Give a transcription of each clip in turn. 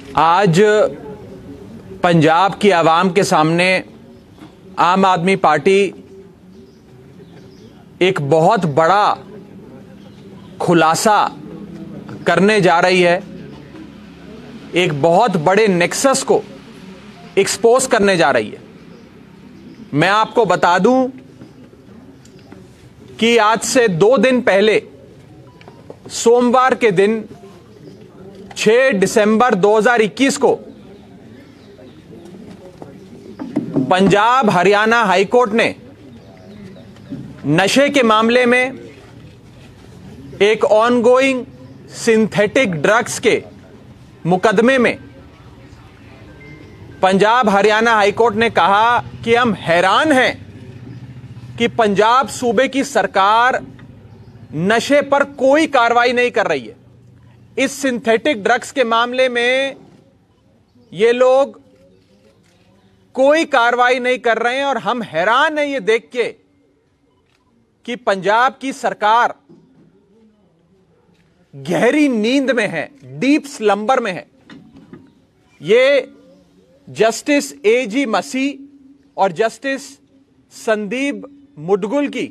आज पंजाब की आवाम के सामने आम आदमी पार्टी एक बहुत बड़ा खुलासा करने जा रही है। एक बहुत बड़े नेक्सस को एक्सपोज करने जा रही है। मैं आपको बता दूं कि आज से 2 दिन पहले सोमवार के दिन 6 दिसंबर 2021 को पंजाब हरियाणा हाईकोर्ट ने नशे के मामले में एक ऑनगोइंग सिंथेटिक ड्रग्स के मुकदमे में पंजाब हरियाणा हाईकोर्ट ने कहा कि हम हैरान हैं कि पंजाब सूबे की सरकार नशे पर कोई कार्रवाई नहीं कर रही है। इस सिंथेटिक ड्रग्स के मामले में ये लोग कोई कार्रवाई नहीं कर रहे हैं और हम हैरान हैं ये देख के कि पंजाब की सरकार गहरी नींद में है, डीप स्लंबर में है। ये जस्टिस एजी मसीह और जस्टिस संदीप मुडगुल की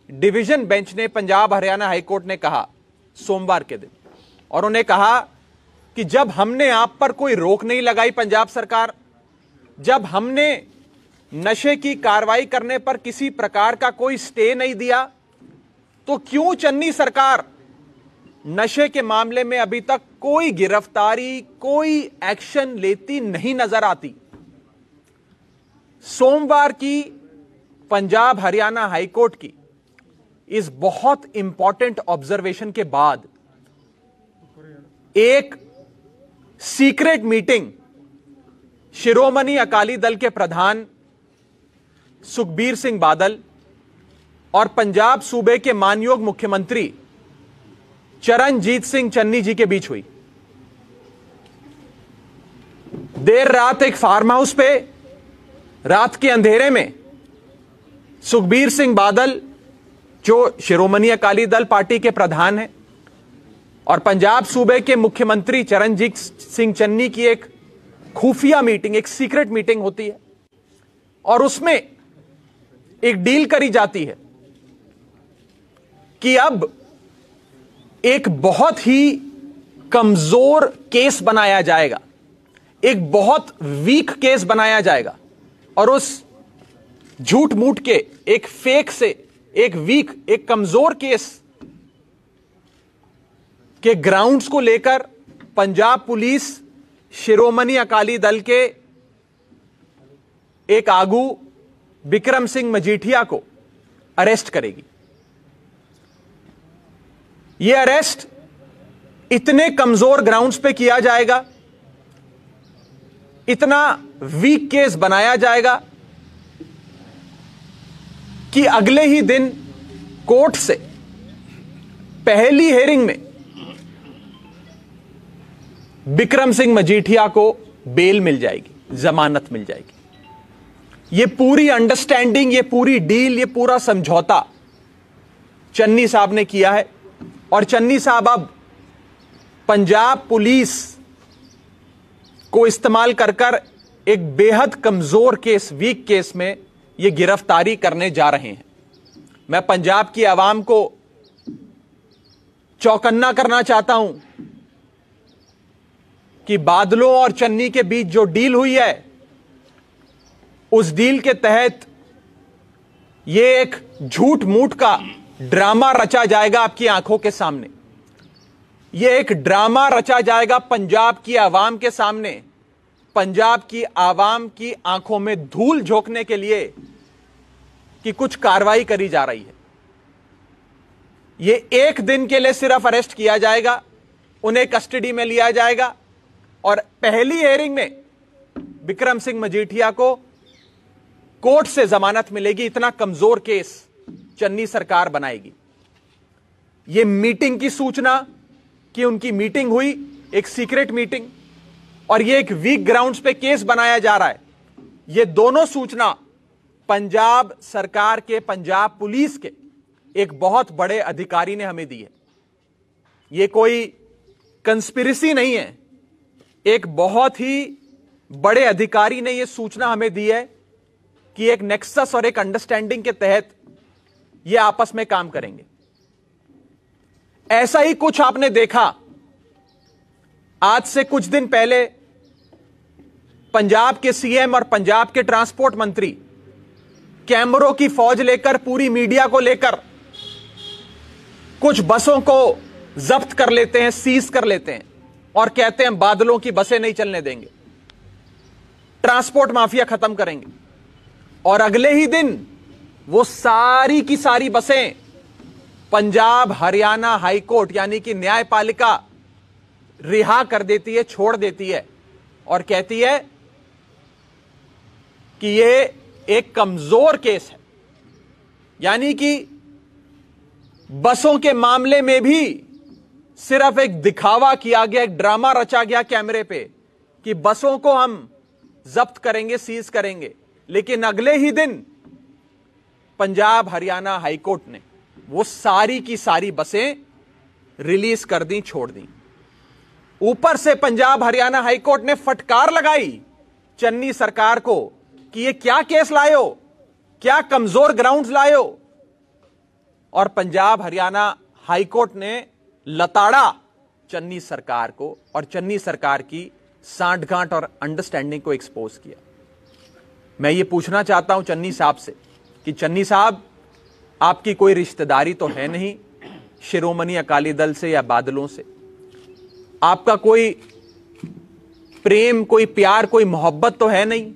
डिवीजन बेंच ने पंजाब हरियाणा हाईकोर्ट ने कहा सोमवार के दिन, और उन्हें कहा कि जब हमने आप पर कोई रोक नहीं लगाई पंजाब सरकार, जब हमने नशे की कार्रवाई करने पर किसी प्रकार का कोई स्टे नहीं दिया, तो क्यों चन्नी सरकार नशे के मामले में अभी तक कोई गिरफ्तारी, कोई एक्शन लेती नहीं नजर आती। सोमवार की पंजाब हरियाणा हाईकोर्ट की इस बहुत इंपॉर्टेंट ऑब्जर्वेशन के बाद एक सीक्रेट मीटिंग शिरोमणि अकाली दल के प्रधान सुखबीर सिंह बादल और पंजाब सूबे के मानयोग मुख्यमंत्री चरणजीत सिंह चन्नी जी के बीच हुई। देर रात एक फार्म हाउस पे रात के अंधेरे में सुखबीर सिंह बादल, जो शिरोमणि अकाली दल पार्टी के प्रधान हैं, और पंजाब सूबे के मुख्यमंत्री चरणजीत सिंह चन्नी की एक खुफिया मीटिंग, एक सीक्रेट मीटिंग होती है और उसमें एक डील करी जाती है कि अब एक बहुत ही कमजोर केस बनाया जाएगा, एक बहुत वीक केस बनाया जाएगा, और उस झूठ मूठ के एक फेक से एक वीक, एक कमजोर केस के ग्राउंड्स को लेकर पंजाब पुलिस शिरोमणि अकाली दल के एक आगू बिक्रम सिंह मजीठिया को अरेस्ट करेगी। यह अरेस्ट इतने कमजोर ग्राउंड्स पे किया जाएगा, इतना वीक केस बनाया जाएगा कि अगले ही दिन कोर्ट से पहली हेयरिंग में बिक्रम सिंह मजीठिया को बेल मिल जाएगी, जमानत मिल जाएगी। यह पूरी अंडरस्टैंडिंग, यह पूरी डील, यह पूरा समझौता चन्नी साहब ने किया है। और चन्नी साहब अब पंजाब पुलिस को इस्तेमाल कर एक बेहद कमजोर केस, वीक केस में यह गिरफ्तारी करने जा रहे हैं। मैं पंजाब की आवाम को चौकन्ना करना चाहता हूं कि बादलों और चन्नी के बीच जो डील हुई है, उस डील के तहत यह एक झूठ मूठ का ड्रामा रचा जाएगा आपकी आंखों के सामने। यह एक ड्रामा रचा जाएगा पंजाब की आवाम के सामने, पंजाब की आवाम की आंखों में धूल झोंकने के लिए कि कुछ कार्रवाई करी जा रही है। यह एक दिन के लिए सिर्फ अरेस्ट किया जाएगा, उन्हें कस्टडी में लिया जाएगा और पहली हेयरिंग में बिक्रम सिंह मजीठिया को कोर्ट से जमानत मिलेगी। इतना कमजोर केस चन्नी सरकार बनाएगी। यह मीटिंग की सूचना कि उनकी मीटिंग हुई, एक सीक्रेट मीटिंग, और यह एक वीक ग्राउंड्स पे केस बनाया जा रहा है, यह दोनों सूचना पंजाब सरकार के, पंजाब पुलिस के एक बहुत बड़े अधिकारी ने हमें दी है। यह कोई कंस्पिरेसी नहीं है, एक बहुत ही बड़े अधिकारी ने यह सूचना हमें दी है कि एक नेक्सस और एक अंडरस्टैंडिंग के तहत ये आपस में काम करेंगे। ऐसा ही कुछ आपने देखा आज से कुछ दिन पहले पंजाब के सीएम और पंजाब के ट्रांसपोर्ट मंत्री कैमरों की फौज लेकर पूरी मीडिया को लेकर कुछ बसों को जब्त कर लेते हैं, सीज कर लेते हैं और कहते हैं बादलों की बसें नहीं चलने देंगे, ट्रांसपोर्ट माफिया खत्म करेंगे। और अगले ही दिन वो सारी की सारी बसें पंजाब हरियाणा हाईकोर्ट यानी कि न्यायपालिका रिहा कर देती है, छोड़ देती है और कहती है कि ये एक कमजोर केस है। यानी कि बसों के मामले में भी सिर्फ एक दिखावा किया गया, एक ड्रामा रचा गया कैमरे पे कि बसों को हम जब्त करेंगे, सीज करेंगे, लेकिन अगले ही दिन पंजाब हरियाणा हाईकोर्ट ने वो सारी की सारी बसें रिलीज कर दी, छोड़ दी। ऊपर से पंजाब हरियाणा हाईकोर्ट ने फटकार लगाई चन्नी सरकार को कि ये क्या केस लाए हो, क्या कमजोर ग्राउंड्स लाए हो। और पंजाब हरियाणा हाईकोर्ट ने लताड़ा चन्नी सरकार को और चन्नी सरकार की सांठगांठ और अंडरस्टैंडिंग को एक्सपोज किया। मैं ये पूछना चाहता हूं चन्नी साहब से कि चन्नी साहब, आपकी कोई रिश्तेदारी तो है नहीं शिरोमणि अकाली दल से या बादलों से, आपका कोई प्रेम, कोई प्यार, कोई मोहब्बत तो है नहीं,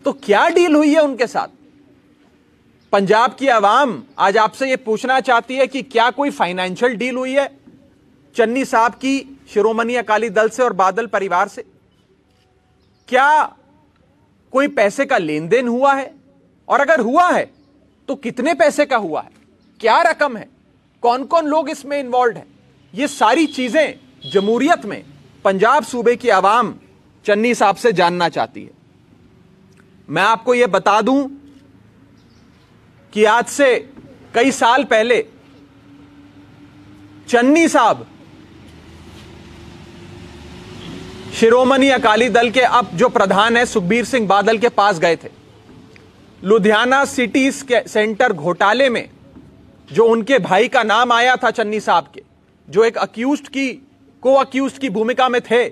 तो क्या डील हुई है उनके साथ? पंजाब की आवाम आज आपसे यह पूछना चाहती है कि क्या कोई फाइनेंशियल डील हुई है चन्नी साहब की शिरोमणि अकाली दल से और बादल परिवार से? क्या कोई पैसे का लेन देन हुआ है? और अगर हुआ है तो कितने पैसे का हुआ है, क्या रकम है, कौन कौन लोग इसमें इन्वॉल्व हैं? ये सारी चीजें जमहूरियत में पंजाब सूबे की आवाम चन्नी साहब से जानना चाहती है। मैं आपको यह बता दूं कि आज से कई साल पहले चन्नी साहब शिरोमणि अकाली दल के अब जो प्रधान है सुखबीर सिंह बादल के पास गए थे। लुधियाना सिटी सेंटर घोटाले में जो उनके भाई का नाम आया था चन्नी साहब के, जो एक को अक्यूज्ड की भूमिका में थे,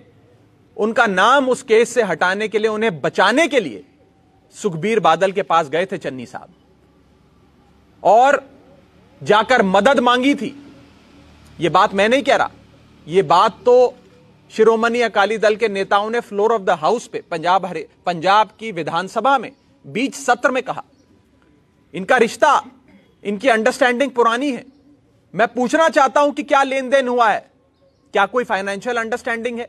उनका नाम उस केस से हटाने के लिए, उन्हें बचाने के लिए सुखबीर बादल के पास गए थे चन्नी साहब और जाकर मदद मांगी थी। यह बात मैं नहीं कह रहा, यह बात तो शिरोमणि अकाली दल के नेताओं ने फ्लोर ऑफ द हाउस पे पंजाब की विधानसभा में बीच सत्र में कहा। इनका रिश्ता, इनकी अंडरस्टैंडिंग पुरानी है। मैं पूछना चाहता हूं कि क्या लेन देन हुआ है, क्या कोई फाइनेंशियल अंडरस्टैंडिंग है,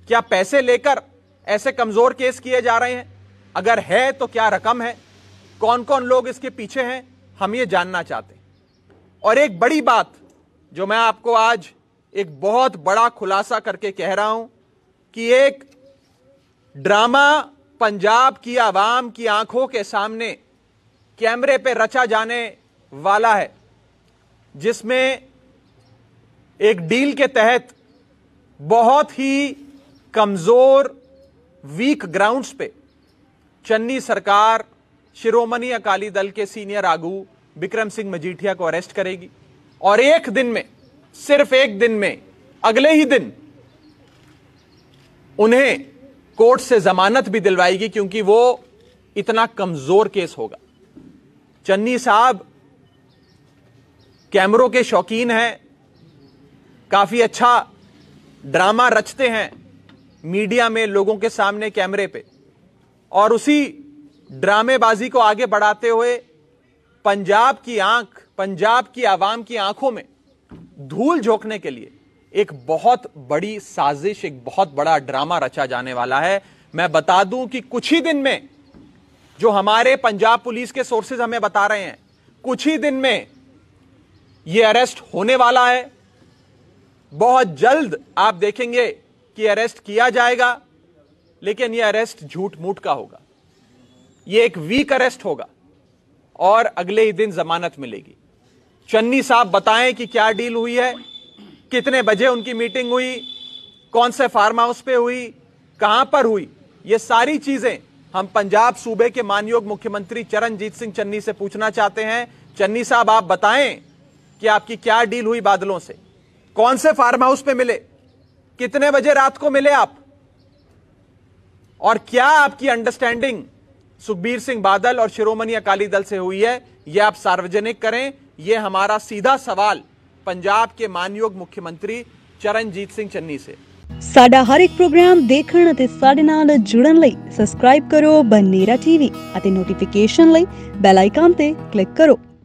क्या पैसे लेकर ऐसे कमजोर केस किए जा रहे हैं? अगर है तो क्या रकम है, कौन कौन लोग इसके पीछे हैं, हम ये जानना चाहते हैं। और एक बड़ी बात जो मैं आपको आज एक बहुत बड़ा खुलासा करके कह रहा हूं कि एक ड्रामा पंजाब की आवाम की आंखों के सामने कैमरे पे रचा जाने वाला है, जिसमें एक डील के तहत बहुत ही कमजोर वीक ग्राउंड्स पे चन्नी सरकार शिरोमणि अकाली दल के सीनियर आगू बिक्रम सिंह मजीठिया को अरेस्ट करेगी और एक दिन में, सिर्फ एक दिन में, अगले ही दिन उन्हें कोर्ट से जमानत भी दिलवाएगी, क्योंकि वो इतना कमजोर केस होगा। चन्नी साहब कैमरों के शौकीन हैं, काफी अच्छा ड्रामा रचते हैं मीडिया में, लोगों के सामने कैमरे पे, और उसी ड्रामेबाजी को आगे बढ़ाते हुए पंजाब की आंख, पंजाब की आवाम की आंखों में धूल झोंकने के लिए एक बहुत बड़ी साजिश, एक बहुत बड़ा ड्रामा रचा जाने वाला है। मैं बता दूं कि कुछ ही दिन में, जो हमारे पंजाब पुलिस के सोर्सेज हमें बता रहे हैं, कुछ ही दिन में यह अरेस्ट होने वाला है। बहुत जल्द आप देखेंगे कि अरेस्ट किया जाएगा, लेकिन यह अरेस्ट झूठ मूठ का होगा, यह एक वीक अरेस्ट होगा और अगले ही दिन जमानत मिलेगी। चन्नी साहब बताएं कि क्या डील हुई है, कितने बजे उनकी मीटिंग हुई, कौन से फार्म हाउस पे हुई, कहां पर हुई, ये सारी चीजें हम पंजाब सूबे के मानयोग मुख्यमंत्री चरणजीत सिंह चन्नी से पूछना चाहते हैं। चन्नी साहब, आप बताएं कि आपकी क्या डील हुई बादलों से, कौन से फार्म हाउस पे मिले, कितने बजे रात को मिले आप, और क्या आपकी अंडरस्टैंडिंग सुखबीर सिंह बादल और शिरोमणि अकाली दल से हुई है, यह आप सार्वजनिक करें। यह हमारा सीधा सवाल पंजाब के मानयोग मुख्यमंत्री चरणजीत सिंह चन्नी से। साडा हर एक प्रोग्राम देखण ਅਤੇ ਸਾਡੇ ਨਾਲ ਜੁੜਨ ਲਈ ਸਬਸਕ੍ਰਾਈਬ ਕਰੋ ਬਨੇਰਾ ਟੀਵੀ ਅਤੇ ਨੋਟੀਫਿਕੇਸ਼ਨ ਲਈ ਬੈਲ ਆਈਕਨ ਤੇ ਕਲਿੱਕ ਕਰੋ।